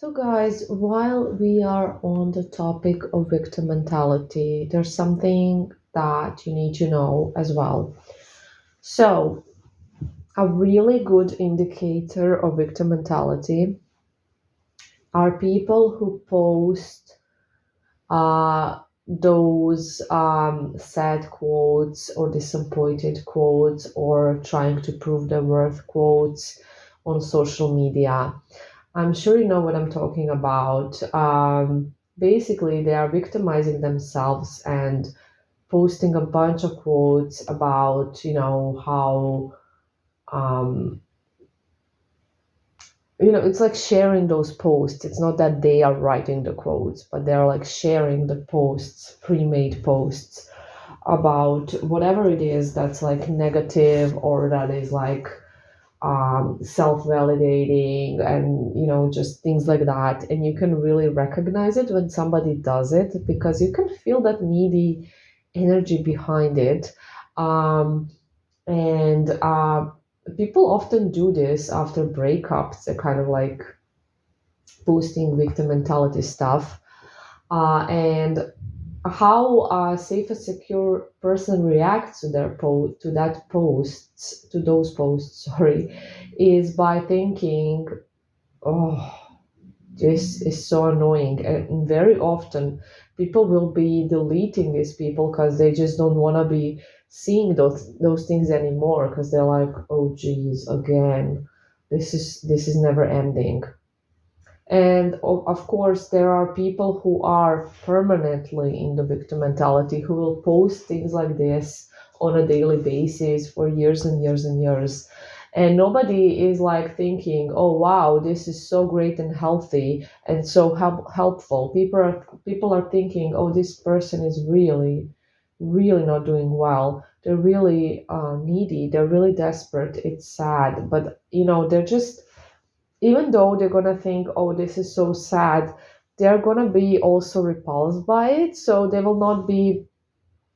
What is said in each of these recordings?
So, guys, while we are on the topic of victim mentality, there's something that you need to know as well. So, a really good indicator of victim mentality are people who post those sad quotes or disappointed quotes or trying to prove their worth quotes on social media. I'm sure you know what I'm talking about. Basically, they are victimizing themselves and posting a bunch of quotes about, how, um, it's like sharing those posts. It's not that they are writing the quotes, but they're like sharing the posts, pre-made posts about whatever it is that's like negative or that is like self-validating and just things like that, and you can really recognize it when somebody does it because you can feel that needy energy behind it. And people often do this after breakups. They're kind of like posting victim mentality stuff, and how a safe and secure person reacts to to those posts, sorry, is by thinking, oh, this is so annoying. And very often people will be deleting these people because they just don't want to be seeing those things anymore, because they're like, oh geez, again, this is never ending. And of course, there are people who are permanently in the victim mentality who will post things like this on a daily basis for years and years and years. And nobody is like thinking, oh wow, this is so great and healthy and so helpful. People are thinking, oh, this person is really, really not doing well. They're really needy. They're really desperate. It's sad, but they're just, even though they're gonna think, oh, this is so sad, they're gonna be also repulsed by it. So they will not be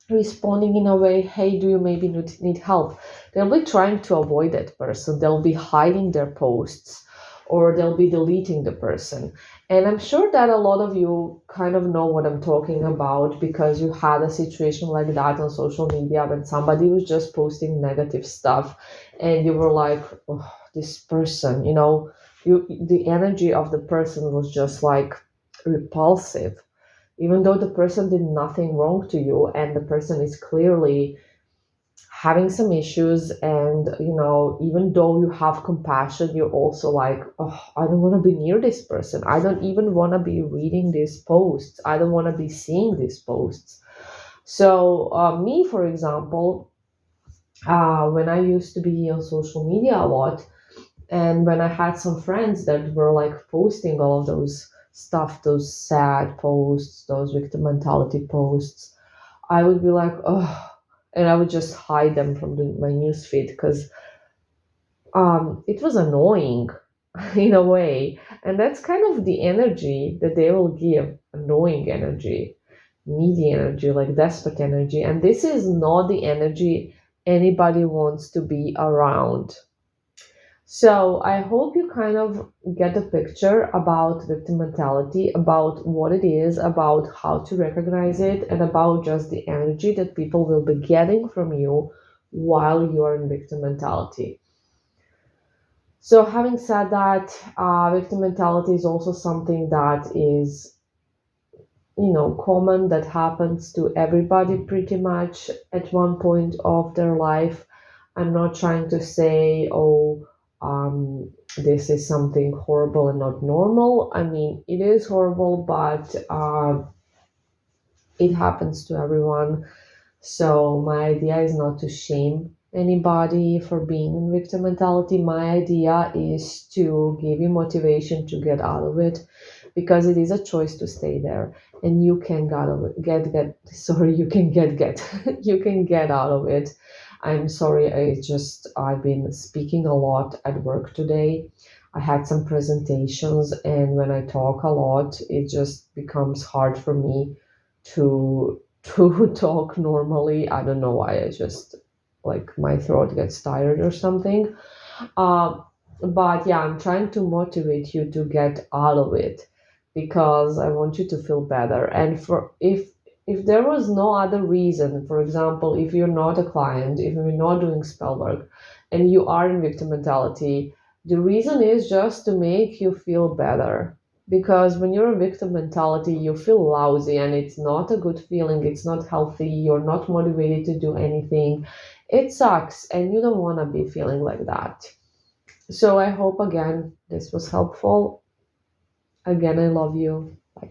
responding in a way, hey, do you maybe need help? They'll be trying to avoid that person. They'll be hiding their posts or they'll be deleting the person. And I'm sure that a lot of you kind of know what I'm talking about because you had a situation like that on social media when somebody was just posting negative stuff and you were like, oh, this person, the energy of the person was just like repulsive, even though the person did nothing wrong to you and the person is clearly having some issues. And even though you have compassion, you're also like, oh, I don't want to be near this person. I don't even want to be reading these posts. I don't want to be seeing these posts. So me, for example, when I used to be on social media a lot, and when I had some friends that were like posting all of those stuff, those sad posts, those victim mentality posts, I would be like, oh, and I would just hide them from my newsfeed because it was annoying in a way. And that's kind of the energy that they will give, annoying energy, needy energy, like desperate energy. And this is not the energy anybody wants to be around. So I hope you kind of get a picture about victim mentality, about what it is, about how to recognize it, and about just the energy that people will be getting from you while you are in victim mentality. So having said that, victim mentality is also something that is, common, that happens to everybody pretty much at one point of their life. I'm not trying to say, oh, this is something horrible and not normal. I mean, it is horrible, but it happens to everyone. So my idea is not to shame anybody for being in victim mentality. My idea is to give you motivation to get out of it, because it is a choice to stay there, and you can get out of it. Get sorry, you can get you can get out of it. I'm sorry, I've been speaking a lot at work today. I had some presentations, and when I talk a lot, it just becomes hard for me to talk normally. I don't know why. I just, like, my throat gets tired or something. Um, But yeah, I'm trying to motivate you to get out of it because I want you to feel better. And for if there was no other reason, for example, if you're not a client, if you're not doing spell work and you are in victim mentality, the reason is just to make you feel better. Because when you're in victim mentality, you feel lousy and it's not a good feeling, it's not healthy, you're not motivated to do anything. It sucks and you don't want to be feeling like that. So I hope again this was helpful. Again, I love you. Bye.